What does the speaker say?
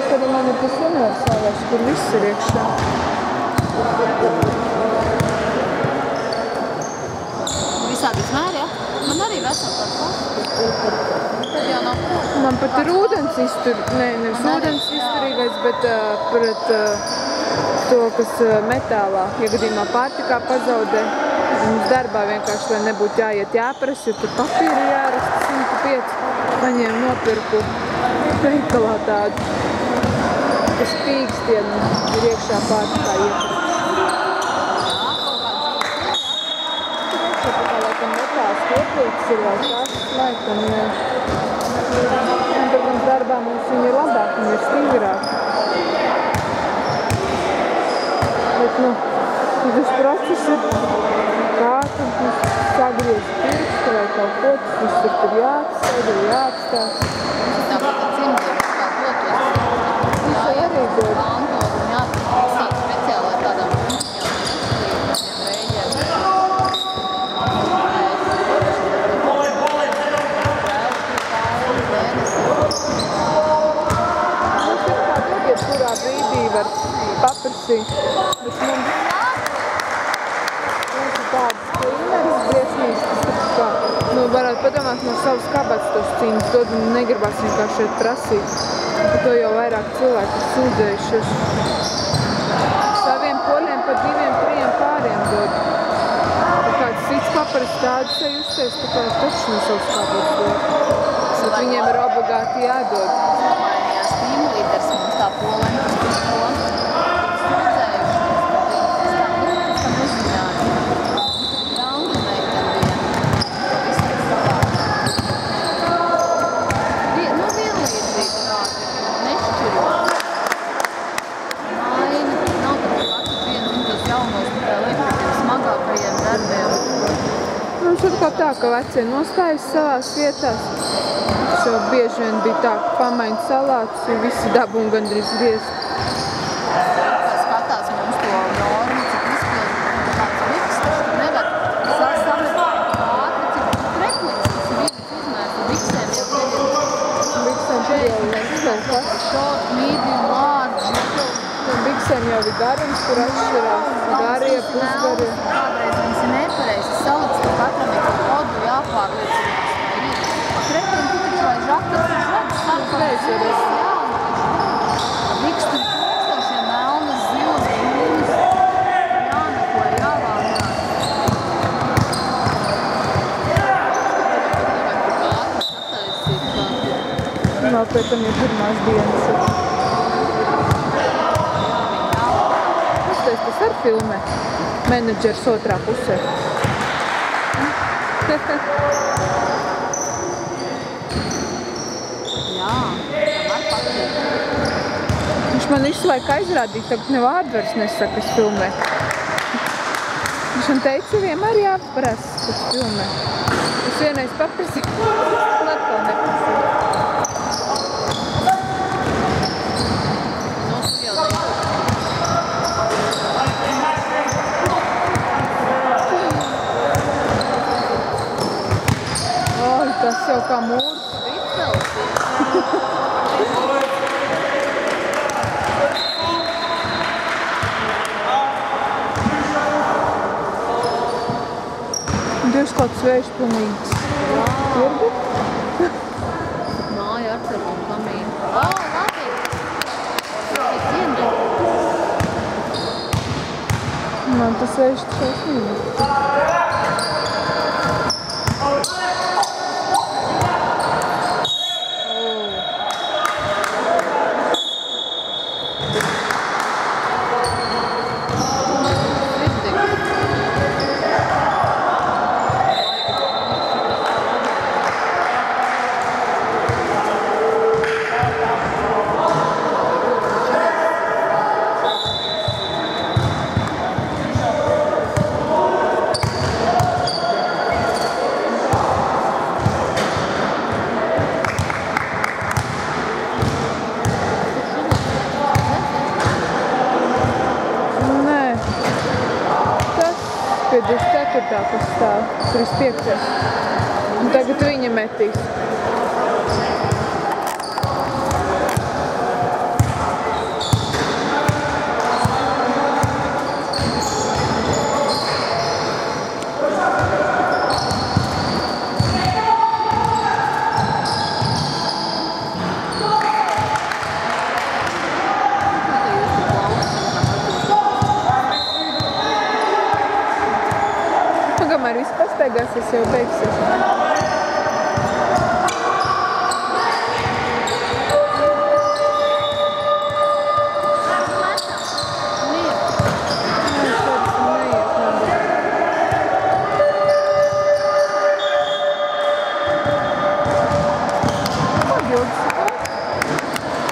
Tad man ir tas universālais, kur viss ir iekšā. Visādi izmēri, ja? Man arī vesel tāds Tad jau nav prāt. Man pat ir ūdens nevis ūdens izturīgais, bet pret to, kas metālā, ja gadījumā pārtikā pazaudē. Mums darbā vienkārši, lai nebūtu jāiet jāprasa, jo tur papīri jāraksta 105. Paņēmu nopirku veikalā tādu, kas pīkstienu ir iekšā pārtikā ieprasts. Ieplīts ir vēl kāds laikam, jā. Un, protams, darbā mums viņi ir labāk, viņi ir stingrāk. Bet, tas process ir kā tad mums sagriez pirkstu vai kaut ko, tas viss ir tur jāatsēd, ir jāatstās. Tāpat cimdiem kā dotos. Viņš arī dod. Kantoru un jāsāk speciāli ar tādām kurā brīdī var paprasīt, bet mums ir tādas klīneris briesmīgas, kas varētu padomāt no savas kabats tos cīņas dod un negribās vienkārši šeit prasīt. To jau vairāk cilvēki ir sūdzējušies. Saviem poļiem pa 2-3 pāriem dod. Kāds cits paparas tādu sajusties, tā kā taču no savas kabats dod. Viņiem ir obligāti jādod. Līderis mums tā polēna, kas bija to sūdzējušies, tad uzzināju. Jauna meitene viena, viss ir savādāk. Vienlīdzība kāda nešķirot. Maina, nav tā, ka katru dienu tos jaunos tikai liek par tiem smagākajiem darbiem. Mums atkal tā, ka vecie nostājas savās vietās. Tas jau bieži vien bija tā, ka pamaina salātus, jo visi dabūna gandrīz griezt. Skatās mums to normu, cik izpildi kāds liks, taču tu nevar samet ātri, cik preklicas vienas izmērs ar biksēm jau ir. Biksēm jau ir kaut kas. Short, medium, large. Tam biksēm jau ir garums, kur atšķirās. Garie, pusgarie. Kādreiz viņas ir nepareizi salikts, ka katram ir kaut kodu jāpārliecinās. Pretim tu taču vai žakas, sarkanais, jā. Vikstu tūkstošiem melnas, zilas, brūnas. Jānako, jāvākās. Vēl pēc tam jau pirmās dienas ir. Tas ar filmē. Menedžers otrā pusē. Viņš man visu laiku aizrādīja, tagad ne vārdu vairs nesaka, es filmē. Viņš man teica, vienmēr jāprasa, kas filmē. Es vienreiz paprasīju, un atkal neprasīju. Tas jau kā mūrs. Ripels. Dievs kaut sveiš pilnīgs. Tirgu? Māja ar tevi un kamīnu. Labi! Tas ienāk. Man tas sveiš šausmīgi. Pie 24. kas stāv, 35. Un tagad viņa metīs. kamēr viss pastaigās, es jau beigsies.